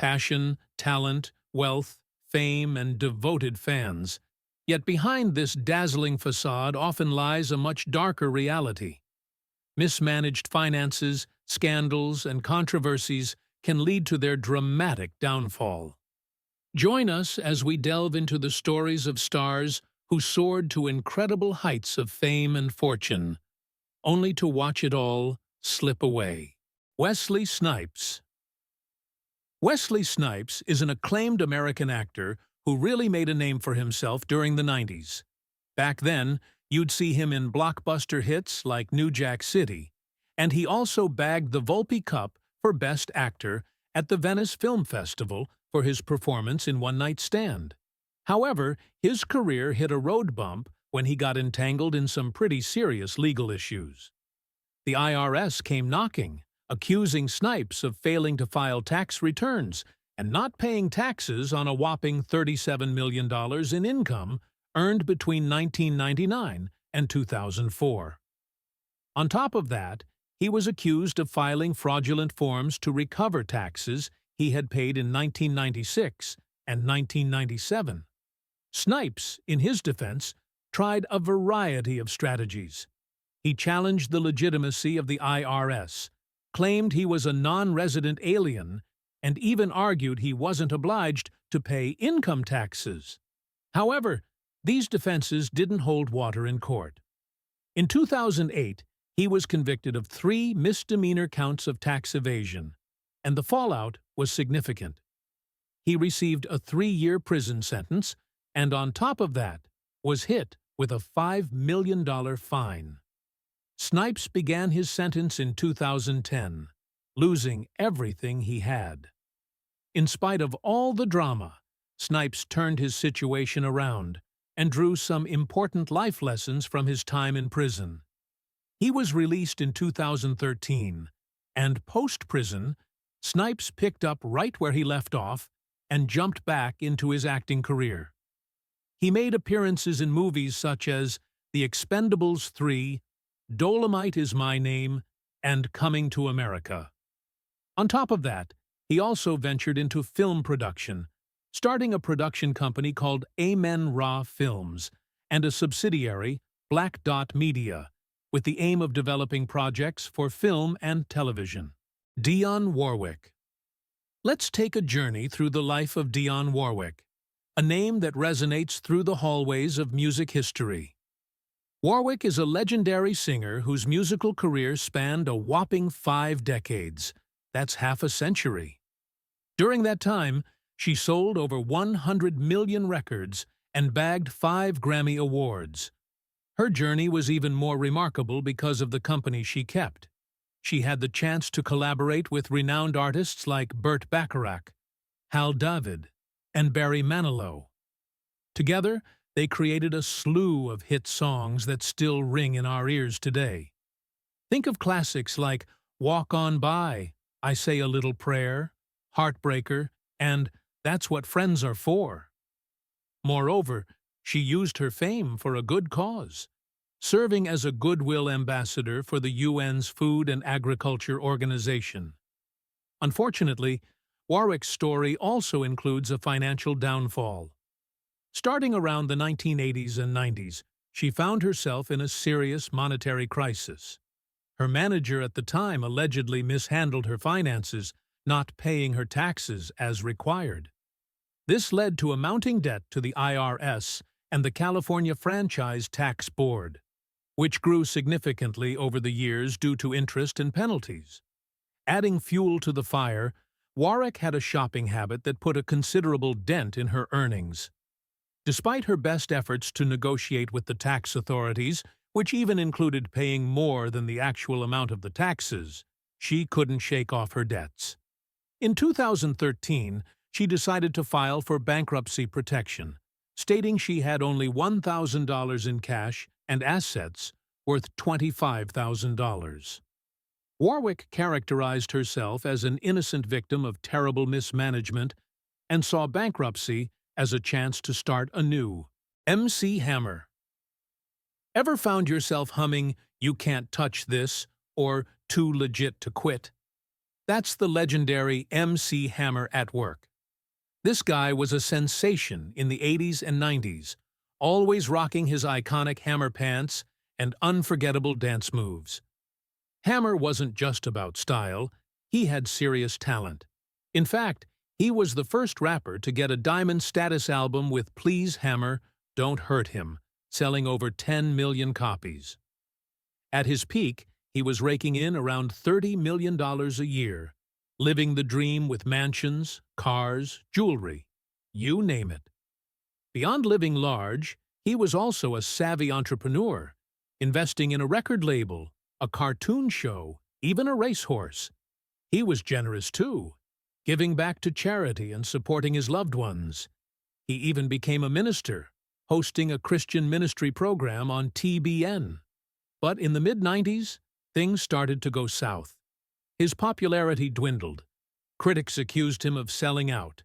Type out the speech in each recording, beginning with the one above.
passion, talent, wealth, fame, and devoted fans. Yet behind this dazzling facade often lies a much darker reality. Mismanaged finances, scandals, and controversies can lead to their dramatic downfall. Join us as we delve into the stories of stars who soared to incredible heights of fame and fortune, only to watch it all slip away. Wesley Snipes. Wesley Snipes is an acclaimed American actor who really made a name for himself during the 90s. Back then, you'd see him in blockbuster hits like New Jack City, and he also bagged the Volpe Cup for Best Actor at the Venice Film Festival for his performance in One Night Stand. However, his career hit a road bump when he got entangled in some pretty serious legal issues. The IRS came knocking, accusing Snipes of failing to file tax returns and not paying taxes on a whopping $37 million in income earned between 1999 and 2004. On top of that, he was accused of filing fraudulent forms to recover taxes he had paid in 1996 and 1997. Snipes, in his defense, tried a variety of strategies. He challenged the legitimacy of the IRS, claimed he was a non-resident alien, and even argued he wasn't obliged to pay income taxes. However, these defenses didn't hold water in court. In 2008, he was convicted of 3 misdemeanor counts of tax evasion, and the fallout was significant. He received a 3-year prison sentence, and on top of that, was hit with a $5 million fine. Snipes began his sentence in 2010, losing everything he had. In spite of all the drama, Snipes turned his situation around and drew some important life lessons from his time in prison. He was released in 2013, and post-prison, Snipes picked up right where he left off and jumped back into his acting career. He made appearances in movies such as The Expendables 3, Dolomite Is My Name, and Coming to America. On top of that, he also ventured into film production, starting a production company called Amen Ra Films and a subsidiary, Black Dot Media, with the aim of developing projects for film and television. Dionne Warwick. Let's take a journey through the life of Dionne Warwick, a name that resonates through the hallways of music history. Warwick is a legendary singer whose musical career spanned a whopping 5 decades. That's half a century. During that time, she sold over 100 million records and bagged 5 Grammy Awards. Her journey was even more remarkable because of the company she kept. She had the chance to collaborate with renowned artists like Burt Bacharach, Hal David, and Barry Manilow. Together, they created a slew of hit songs that still ring in our ears today. Think of classics like Walk On By, I Say a Little Prayer, Heartbreaker, and That's What Friends Are For. Moreover, she used her fame for a good cause, serving as a goodwill ambassador for the UN's Food and Agriculture Organization. Unfortunately, Warwick's story also includes a financial downfall. Starting around the 1980s and 90s, she found herself in a serious monetary crisis. Her manager at the time allegedly mishandled her finances, not paying her taxes as required. This led to a mounting debt to the IRS and the California Franchise Tax Board, which grew significantly over the years due to interest and penalties. Adding fuel to the fire, Warwick had a shopping habit that put a considerable dent in her earnings. Despite her best efforts to negotiate with the tax authorities, which even included paying more than the actual amount of the taxes, she couldn't shake off her debts. In 2013, she decided to file for bankruptcy protection, stating she had only $1,000 in cash and assets worth $25,000. Warwick characterized herself as an innocent victim of terrible mismanagement and saw bankruptcy as a chance to start anew. MC Hammer. Ever found yourself humming "You Can't Touch This" or "Too Legit to Quit"? That's the legendary MC Hammer at work. This guy was a sensation in the 80s and 90s, always rocking his iconic hammer pants and unforgettable dance moves. Hammer wasn't just about style, he had serious talent. In fact, he was the first rapper to get a diamond status album with Please Hammer, Don't Hurt Him, selling over 10 million copies. At his peak, he was raking in around $30 million a year, living the dream with mansions, cars, jewelry, you name it. Beyond living large, he was also a savvy entrepreneur, investing in a record label, a cartoon show, even a racehorse. He was generous too, giving back to charity and supporting his loved ones. He even became a minister, hosting a Christian ministry program on TBN. But in the mid-90s, things started to go south. His popularity dwindled. Critics accused him of selling out,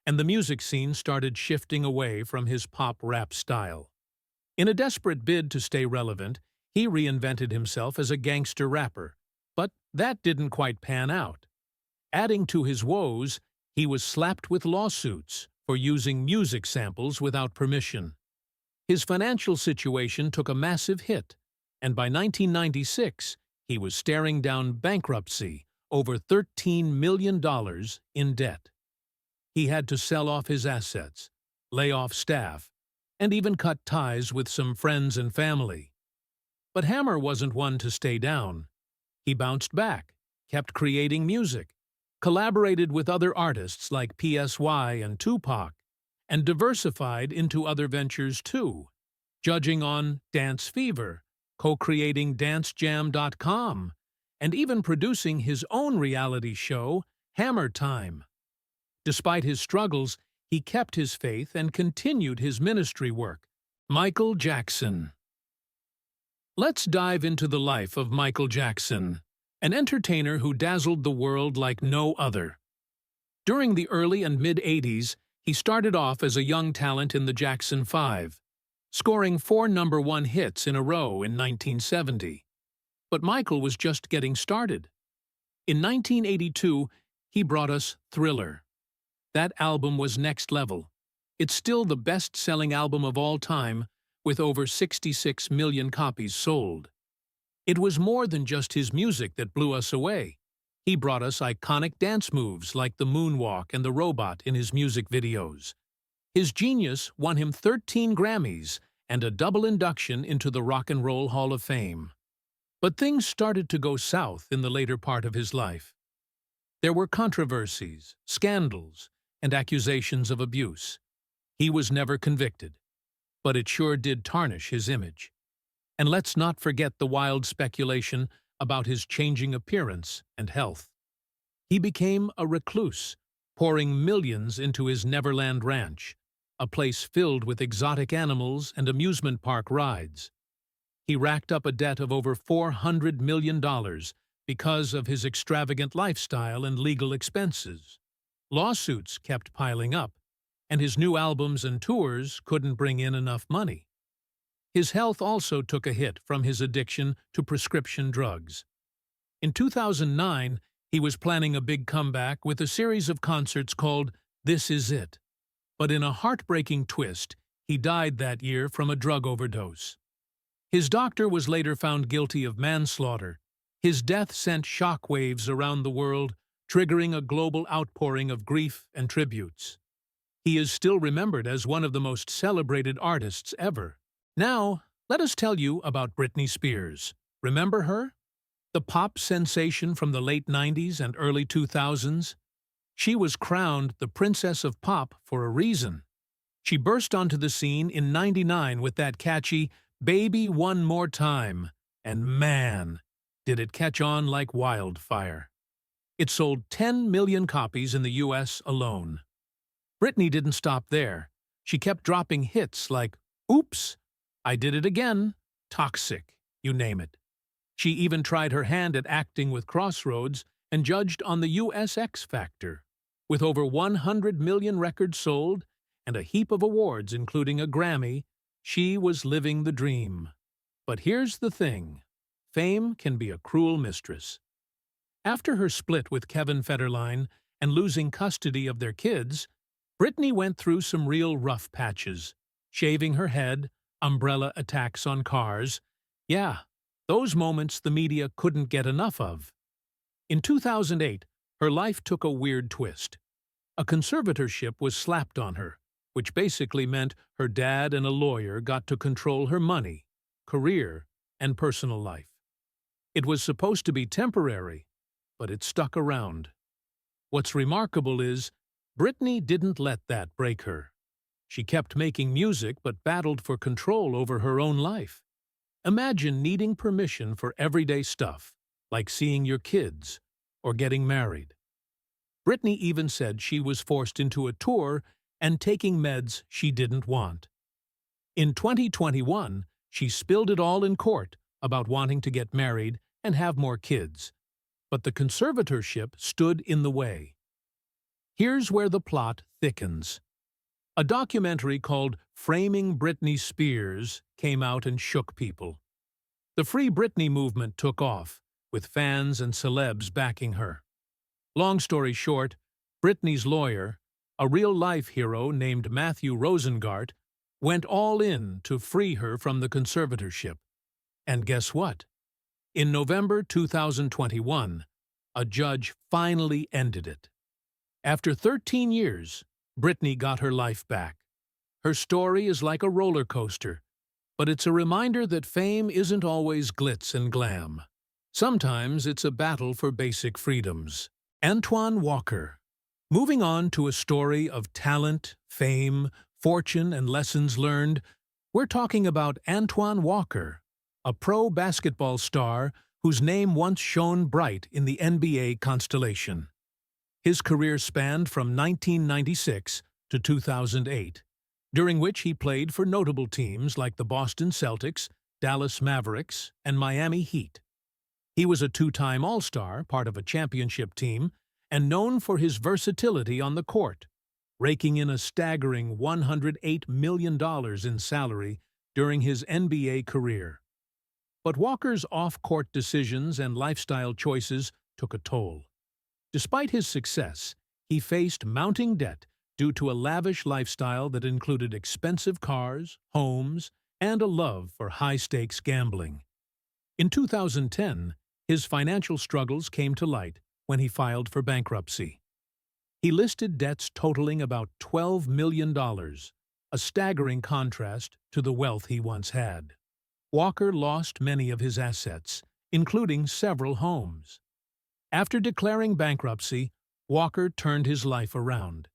and the music scene started shifting away from his pop-rap style. In a desperate bid to stay relevant, he reinvented himself as a gangster rapper, but that didn't quite pan out. Adding to his woes, he was slapped with lawsuits for using music samples without permission. His financial situation took a massive hit, and by 1996, he was staring down bankruptcy, over $13 million in debt. He had to sell off his assets, lay off staff, and even cut ties with some friends and family. But Hammer wasn't one to stay down. He bounced back, kept creating music, collaborated with other artists like PSY and Tupac, and diversified into other ventures too, judging on Dance Fever, co-creating DanceJam.com, and even producing his own reality show, Hammer Time. Despite his struggles, he kept his faith and continued his ministry work. Michael Jackson. Let's dive into the life of Michael Jackson, an entertainer who dazzled the world like no other. During the early and mid-'80s, he started off as a young talent in the Jackson 5, scoring 4 #1 hits in a row in 1970. But Michael was just getting started. In 1982, he brought us Thriller. That album was next level. It's still the best-selling album of all time, with over 66 million copies sold. It was more than just his music that blew us away. He brought us iconic dance moves like the moonwalk and the robot in his music videos. His genius won him 13 Grammys and a double induction into the Rock and Roll Hall of Fame. But things started to go south in the later part of his life. There were controversies, scandals, and accusations of abuse. He was never convicted, but it sure did tarnish his image. And let's not forget the wild speculation about his changing appearance and health. He became a recluse, pouring millions into his Neverland Ranch, a place filled with exotic animals and amusement park rides. He racked up a debt of over $400 million because of his extravagant lifestyle and legal expenses. Lawsuits kept piling up, and his new albums and tours couldn't bring in enough money. His health also took a hit from his addiction to prescription drugs. In 2009, he was planning a big comeback with a series of concerts called This Is It. But in a heartbreaking twist, he died that year from a drug overdose. His doctor was later found guilty of manslaughter. His death sent shockwaves around the world, triggering a global outpouring of grief and tributes. He is still remembered as one of the most celebrated artists ever. Now, let us tell you about Britney Spears. Remember her? The pop sensation from the late 90s and early 2000s? She was crowned the Princess of Pop for a reason. She burst onto the scene in '99 with that catchy Baby One More Time, and man, did it catch on like wildfire. It sold 10 million copies in the US alone. Britney didn't stop there. She kept dropping hits like Oops, I Did It Again, Toxic, you name it. She even tried her hand at acting with Crossroads and judged on the US X Factor. With over 100 million records sold and a heap of awards including a Grammy, she was living the dream. But here's the thing. Fame can be a cruel mistress. After her split with Kevin Federline and losing custody of their kids, Britney went through some real rough patches. Shaving her head, umbrella attacks on cars. Yeah, those moments the media couldn't get enough of. In 2008, her life took a weird twist. A conservatorship was slapped on her, which basically meant her dad and a lawyer got to control her money, career, and personal life. It was supposed to be temporary, but it stuck around. What's remarkable is, Britney didn't let that break her. She kept making music but battled for control over her own life. Imagine needing permission for everyday stuff, like seeing your kids or getting married. Britney even said she was forced into a tour and taking meds she didn't want. In 2021, she spilled it all in court about wanting to get married and have more kids. But the conservatorship stood in the way. Here's where the plot thickens. A documentary called Framing Britney Spears came out and shook people. The Free Britney movement took off, with fans and celebs backing her. Long story short, Britney's lawyer, a real-life hero named Matthew Rosengart, went all in to free her from the conservatorship. And guess what? In November 2021, a judge finally ended it. After 13 years, Britney got her life back. Her story is like a roller coaster, but it's a reminder that fame isn't always glitz and glam. Sometimes it's a battle for basic freedoms. Antoine Walker. Moving on to a story of talent, fame, fortune, and lessons learned, we're talking about Antoine Walker, a pro basketball star whose name once shone bright in the NBA constellation. His career spanned from 1996 to 2008, during which he played for notable teams like the Boston Celtics, Dallas Mavericks, and Miami Heat. He was a two-time All-Star, part of a championship team, and known for his versatility on the court, raking in a staggering $108 million in salary during his NBA career. But Walker's off-court decisions and lifestyle choices took a toll. Despite his success, he faced mounting debt due to a lavish lifestyle that included expensive cars, homes, and a love for high-stakes gambling. In 2010, his financial struggles came to light when he filed for bankruptcy. He listed debts totaling about $12 million, a staggering contrast to the wealth he once had. Walker lost many of his assets, including several homes. After declaring bankruptcy, Walker turned his life around.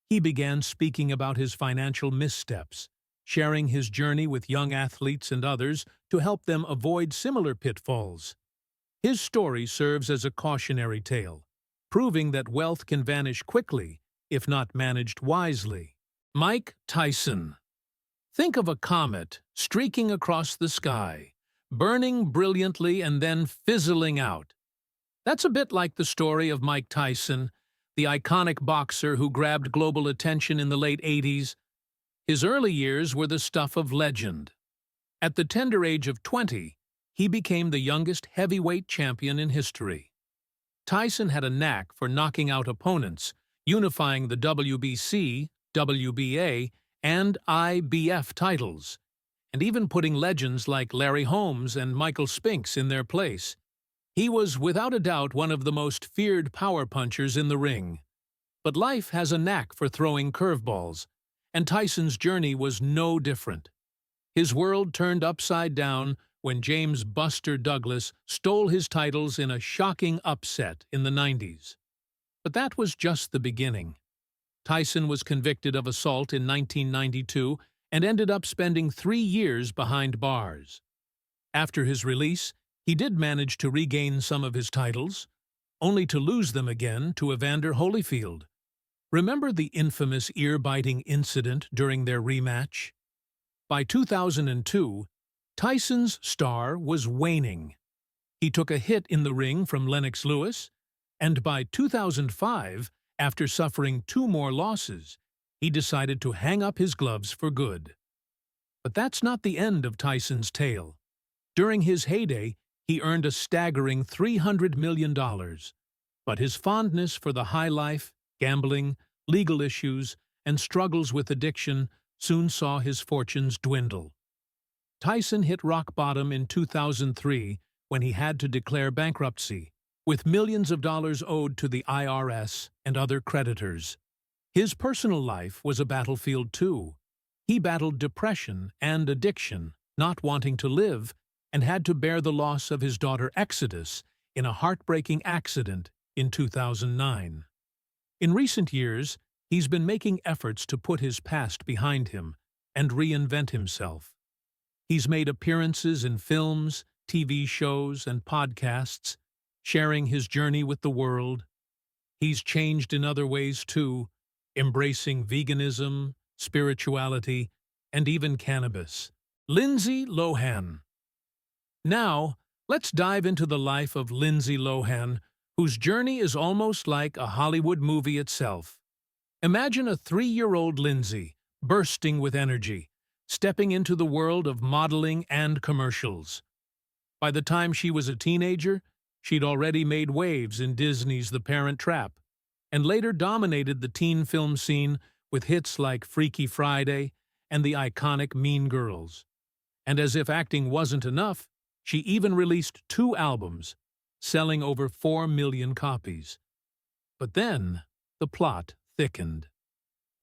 He began speaking about his financial missteps, sharing his journey with young athletes and others to help them avoid similar pitfalls. His story serves as a cautionary tale, proving that wealth can vanish quickly if not managed wisely. Mike Tyson. Think of a comet streaking across the sky, burning brilliantly and then fizzling out. That's a bit like the story of Mike Tyson, the iconic boxer who grabbed global attention in the late 80s. His early years were the stuff of legend. At the tender age of 20, he became the youngest heavyweight champion in history. Tyson had a knack for knocking out opponents, unifying the WBC, WBA, and IBF titles, and even putting legends like Larry Holmes and Michael Spinks in their place. He was without a doubt one of the most feared power punchers in the ring. But life has a knack for throwing curveballs, and Tyson's journey was no different. His world turned upside down when James "Buster" Douglas stole his titles in a shocking upset in the 90s. But that was just the beginning. Tyson was convicted of assault in 1992 and ended up spending 3 years behind bars. After his release, he did manage to regain some of his titles, only to lose them again to Evander Holyfield. Remember the infamous ear-biting incident during their rematch? By 2002, Tyson's star was waning. He took a hit in the ring from Lennox Lewis, and by 2005, after suffering 2 more losses, he decided to hang up his gloves for good. But that's not the end of Tyson's tale. During his heyday, he earned a staggering $300 million, But his fondness for the high life, gambling, legal issues, and struggles with addiction soon saw his fortunes dwindle. Tyson hit rock bottom in 2003 when he had to declare bankruptcy, with millions of dollars owed to the IRS and other creditors. His personal life was a battlefield too. He battled depression and addiction, not wanting to live, and had to bear the loss of his daughter Exodus in a heartbreaking accident in 2009. In recent years, he's been making efforts to put his past behind him and reinvent himself. He's made appearances in films, TV shows, and podcasts, sharing his journey with the world. He's changed in other ways too, embracing veganism, spirituality, and even cannabis. Lindsay Lohan. Now, let's dive into the life of Lindsay Lohan, whose journey is almost like a Hollywood movie itself. Imagine a 3-year-old Lindsay, bursting with energy, stepping into the world of modeling and commercials. By the time she was a teenager, she'd already made waves in Disney's The Parent Trap, and later dominated the teen film scene with hits like Freaky Friday and the iconic Mean Girls. And as if acting wasn't enough, she even released 2 albums, selling over 4 million copies. But then, the plot thickened.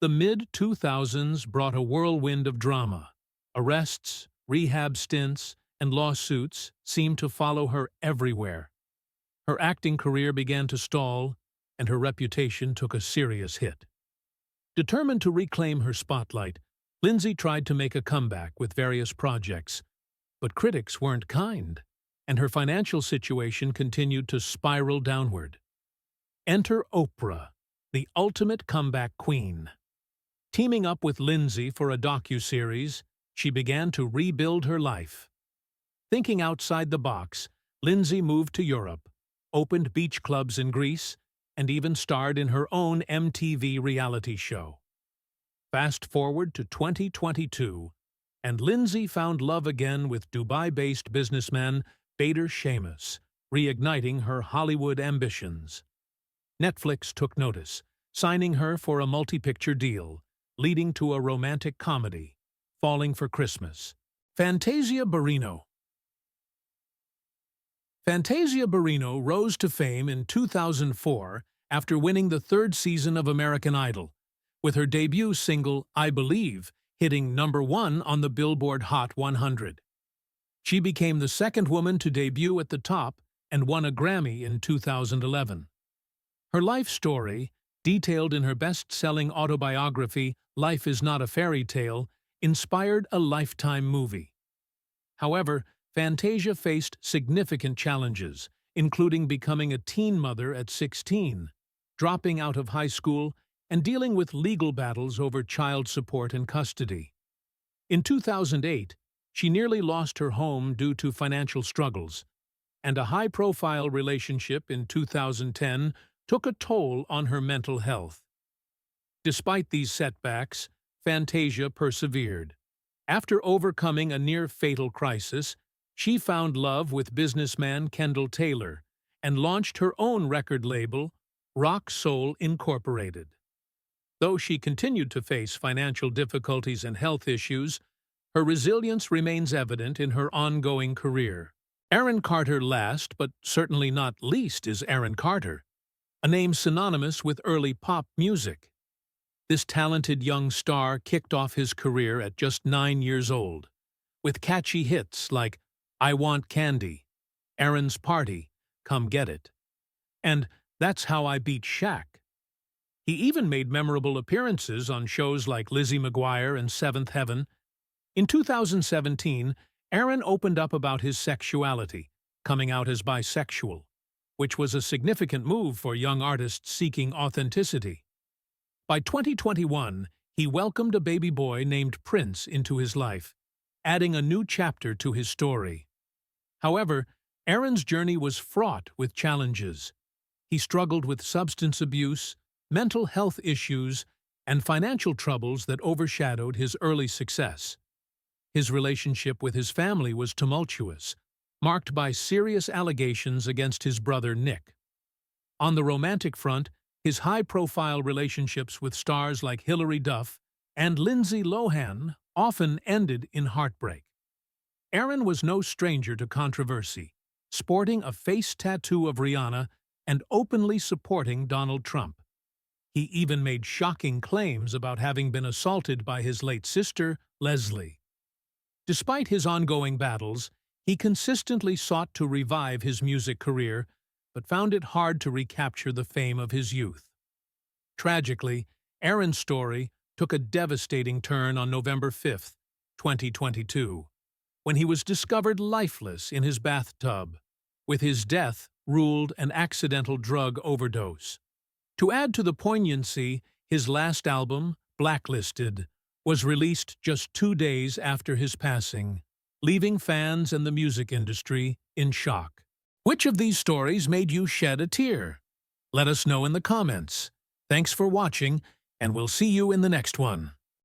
The mid-2000s brought a whirlwind of drama. Arrests, rehab stints, and lawsuits seemed to follow her everywhere. Her acting career began to stall, and her reputation took a serious hit. Determined to reclaim her spotlight, Lindsay tried to make a comeback with various projects, but critics weren't kind, and her financial situation continued to spiral downward. Enter Oprah, the ultimate comeback queen. Teaming up with Lindsay for a docuseries, she began to rebuild her life. Thinking outside the box, Lindsay moved to Europe, opened beach clubs in Greece, and even starred in her own MTV reality show. Fast forward to 2022, and Lindsay found love again with Dubai-based businessman Bader Sheamus, reigniting her Hollywood ambitions. Netflix took notice, signing her for a multi-picture deal, leading to a romantic comedy, Falling for Christmas. Fantasia Barrino. Fantasia Barrino rose to fame in 2004 after winning the 3rd season of American Idol, with her debut single, I Believe, hitting #1 on the Billboard Hot 100. She became the 2nd woman to debut at the top and won a Grammy in 2011. Her life story, detailed in her best-selling autobiography, Life is Not a Fairy Tale, inspired a Lifetime movie. However, Fantasia faced significant challenges, including becoming a teen mother at 16, dropping out of high school, and dealing with legal battles over child support and custody. In 2008, she nearly lost her home due to financial struggles, and a high-profile relationship in 2010 took a toll on her mental health. Despite these setbacks, Fantasia persevered. After overcoming a near-fatal crisis, she found love with businessman Kendall Taylor and launched her own record label, Rock Soul Incorporated. Though she continued to face financial difficulties and health issues, her resilience remains evident in her ongoing career. Aaron Carter last, but certainly not least, is Aaron Carter, a name synonymous with early pop music. This talented young star kicked off his career at just 9 years old, with catchy hits like I Want Candy, Aaron's Party, Come Get It, and That's How I Beat Shaq. He even made memorable appearances on shows like Lizzie McGuire and Seventh Heaven. In 2017, Aaron opened up about his sexuality, coming out as bisexual, which was a significant move for young artists seeking authenticity. By 2021, he welcomed a baby boy named Prince into his life, adding a new chapter to his story. However, Aaron's journey was fraught with challenges. He struggled with substance abuse, mental health issues, and financial troubles that overshadowed his early success. His relationship with his family was tumultuous, marked by serious allegations against his brother Nick. On the romantic front, his high-profile relationships with stars like Hilary Duff and Lindsay Lohan often ended in heartbreak. Aaron was no stranger to controversy, sporting a face tattoo of Rihanna and openly supporting Donald Trump. He even made shocking claims about having been assaulted by his late sister, Leslie. Despite his ongoing battles, he consistently sought to revive his music career, but found it hard to recapture the fame of his youth. Tragically, Aaron's story took a devastating turn on November 5, 2022, when he was discovered lifeless in his bathtub, with his death ruled an accidental drug overdose. To add to the poignancy, his last album, Blacklisted, was released just 2 days after his passing, leaving fans and the music industry in shock. Which of these stories made you shed a tear? Let us know in the comments. Thanks for watching, and we'll see you in the next one.